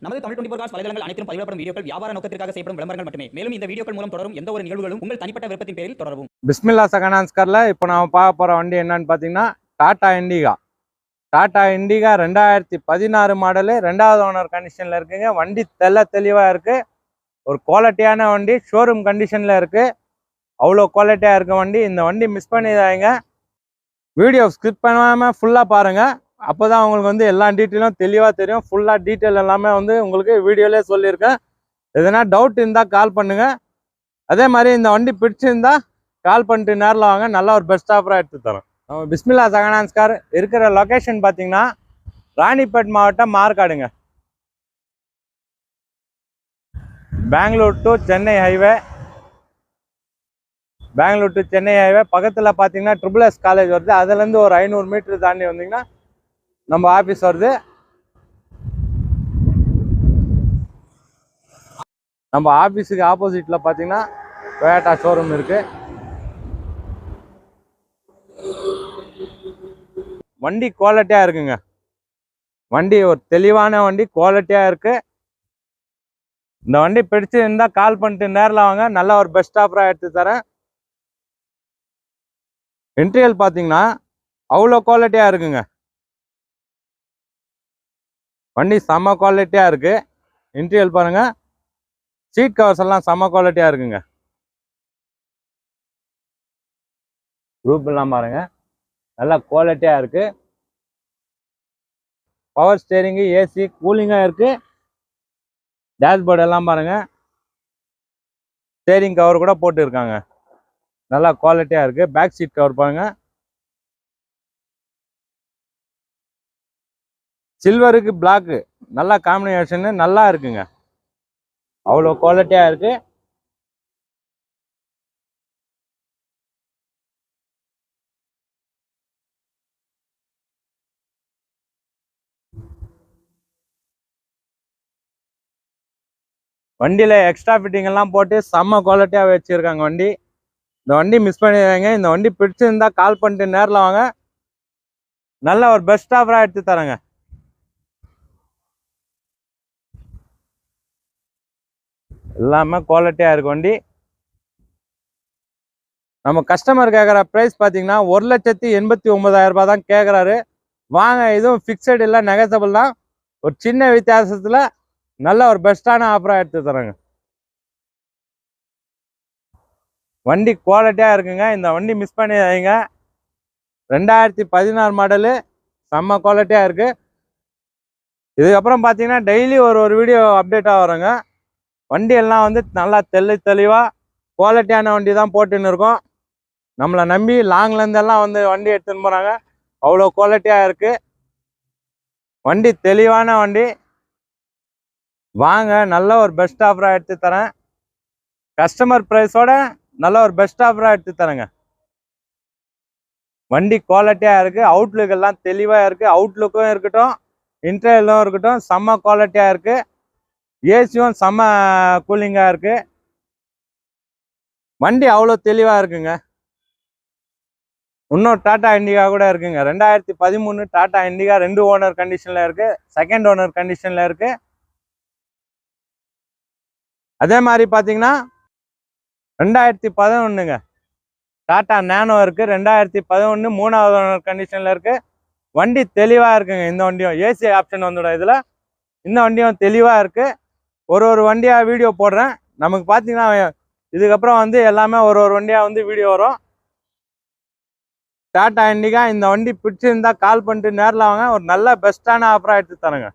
நமது தமிழ் 24 காஸ் வலைதளங்கள் அனைத்தும் பதிவிடப்படும் வீடியோக்கள் வியாபார நோக்கத்திற்காக செய்யப்படும் விளம்பரங்கள் மட்டுமே. மேலும் இந்த வீடியோக்கள் மூலம் தொடரும் எந்த ஒரு நிகழ்வுகளும் உங்கள் தனிப்பட்ட விருப்பத்தின் பேரில் தொடரவும். பிஸ்மில்லா சகனான்ஸ்கர்ல இப்போ நான் பார்க்க போகிற வண்டி என்னன்னு பார்த்தீங்கன்னா டாடா இண்டிகா. டாடா இண்டிகா 2016 மாடலு, 2வது ஓனர் கண்டிஷனில் இருக்குங்க. வண்டி தெளிவாக இருக்குது. ஒரு குவாலிட்டியான வண்டி, ஷோரூம் கண்டிஷனில் இருக்குது. அவ்வளோ குவாலிட்டியாக இருக்க வண்டி. இந்த வண்டி மிஸ் பண்ணிடாதீங்க. வீடியோ ஸ்கிப் பண்ணாமல் ஃபுல்லாக பாருங்கள். அப்போ தான் உங்களுக்கு வந்து எல்லா டீட்டெயிலும் தெளிவாக தெரியும். ஃபுல்லாக டீட்டெயில் எல்லாமே வந்து உங்களுக்கு வீடியோலேயே சொல்லியிருக்கேன். எதனா டவுட் இருந்தால் கால் பண்ணுங்கள். அதே மாதிரி இந்த வண்டி பிடிச்சிருந்தா கால் பண்ணிட்டு நேரில் வாங்க, நல்ல ஒரு பெஸ்ட் ஆஃபராக எடுத்து தரோம். நம்ம பிஸ்மில்லா சகனான்ஸ்கார் இருக்கிற லொக்கேஷன் பார்த்தீங்கன்னா ராணிப்பேட் மாவட்டம் மார்காடுங்க. Bangalore to Chennai highway. Bangalore to Chennai highway பக்கத்தில் பார்த்தீங்கன்னா ட்ரிபிள்எஸ் காலேஜ் வருது. அதுலேருந்து ஒரு 500 மீட்டர் தாண்டி வந்தீங்கன்னா நம்ம ஆஃபீஸ் வருது. நம்ம ஆஃபீஸுக்கு ஆப்போசிட்டில் பார்த்தீங்கன்னா டொயோட்டா ஷோரூம் இருக்குது. வண்டி குவாலிட்டியாக இருக்குங்க. வண்டி ஒரு தெளிவான வண்டி, குவாலிட்டியாக இருக்குது. இந்த வண்டி பிடிச்சிருந்தால் கால் பண்ணிட்டு நேரில் வாங்க, நல்ல ஒரு பெஸ்ட் ஆஃபராக எடுத்து தரேன். இன்டீரியல் பார்த்தீங்கன்னா அவ்வளோ குவாலிட்டியாக இருக்குங்க. வண்டி செம்ம குவாலிட்டியாக இருக்குது. இன்டீரியல் பாருங்கள், சீட் கவர்ஸ் எல்லாம் செம்ம குவாலிட்டியாக இருக்குங்க. குரூப் எல்லாம் பாருங்க, நல்லா குவாலிட்டியாக இருக்குது. பவர் ஸ்டேரிங்கு, ஏசி, கூலிங்காக இருக்குது. டேஷ்போர்டு எல்லாம் பாருங்கள், ஸ்டேரிங் கவர் கூட போட்டுருக்காங்க. நல்லா குவாலிட்டியாக இருக்குது. பேக் சீட் கவர் பாருங்கள், சில்வருக்கு பிளாக்கு நல்லா காம்பினேஷனு நல்லா இருக்குங்க. அவ்வளோ குவாலிட்டியாக இருக்குது. வண்டியில் எக்ஸ்ட்ரா ஃபிட்டிங் எல்லாம் போட்டு செம்ம குவாலிட்டியாக வச்சுருக்காங்க வண்டி. இந்த வண்டி மிஸ் பண்ணிடுறாங்க. இந்த வண்டி பிடிச்சிருந்தா கால் பண்ணிட்டு நேரில் வாங்க, நல்ல ஒரு பெஸ்ட் ஆஃபராக எடுத்து தரேங்க. எல்லாமே குவாலிட்டியாக இருக்கு வண்டி. நம்ம கஸ்டமர் கேட்குற ப்ரைஸ் பார்த்தீங்கன்னா 1,89,000 ரூபாய் தான் கேட்குறாரு. வாங்க, இதுவும் ஃபிக்ஸட் இல்லை, நெகசபிள் தான். ஒரு சின்ன வித்தியாசத்தில் நல்ல ஒரு பெஸ்ட்டான ஆஃபராக எடுத்து தரேங்க. வண்டி குவாலிட்டியாக இருக்குங்க. இந்த வண்டி மிஸ் பண்ணிடாதீங்க. 2016 மாடலு, செம்ம குவாலிட்டியாக இருக்குது. இதுக்கப்புறம் பார்த்தீங்கன்னா டெய்லி ஒரு வீடியோ அப்டேட்டாக வருங்க. வண்டி எல்லாம் வந்து நல்லா தெளிவாக குவாலிட்டியான வண்டி தான் போட்டுன்னு இருக்கோம். நம்மளை நம்பி லாங்லேருந்தெல்லாம் வந்து வண்டி எடுத்துன்னு போகிறாங்க. அவ்வளோ குவாலிட்டியாக இருக்குது. வண்டி தெளிவான வண்டி. வாங்க, நல்ல ஒரு பெஸ்ட் ஆஃபராக எடுத்து தரேன். கஸ்டமர் ப்ரைஸோட நல்ல ஒரு பெஸ்ட் ஆஃபராக எடுத்து தரேங்க. வண்டி குவாலிட்டியாக இருக்குது. அவுட்லுக் எல்லாம் தெளிவாக இருக்குது. அவுட்லுக்கும் இருக்கட்டும், இன்டீரியலும் இருக்கட்டும், செம்ம குவாலிட்டியாக இருக்குது. ஏசியும் செம்ம கூலிங்காக இருக்குது. வண்டி அவ்வளோ தெளிவாக இருக்குங்க. இன்னும் டாடா இண்டிகா கூட இருக்குங்க. 2013 டாடா இண்டிகா 2 ஓனர் கண்டிஷனில் இருக்குது. செகண்ட் ஓனர் கண்டிஷனில் இருக்குது. அதே மாதிரி பார்த்தீங்கன்னா 2011ங்க டாடா நேனோ இருக்குது. 2011 3வது ஓனர் கண்டிஷனில் இருக்குது. வண்டி தெளிவாக இருக்குங்க. இந்த வண்டியும் ஏசி ஆப்ஷன் வந்துடும் இதில். இந்த வண்டியும் தெளிவாக இருக்குது. ஒரு வண்டியாக வீடியோ போடுறேன். நமக்கு பார்த்தீங்கன்னா இதுக்கப்புறம் வந்து எல்லாமே ஒரு வண்டியாக வந்து வீடியோ வரும். டாடா இண்டிகா. இந்த வண்டி பிடிச்சிருந்தா கால் பண்ணிட்டு நேரில் வாங்க, ஒரு நல்ல பெஸ்ட்டான ஆஃபராக எடுத்து தரேங்க.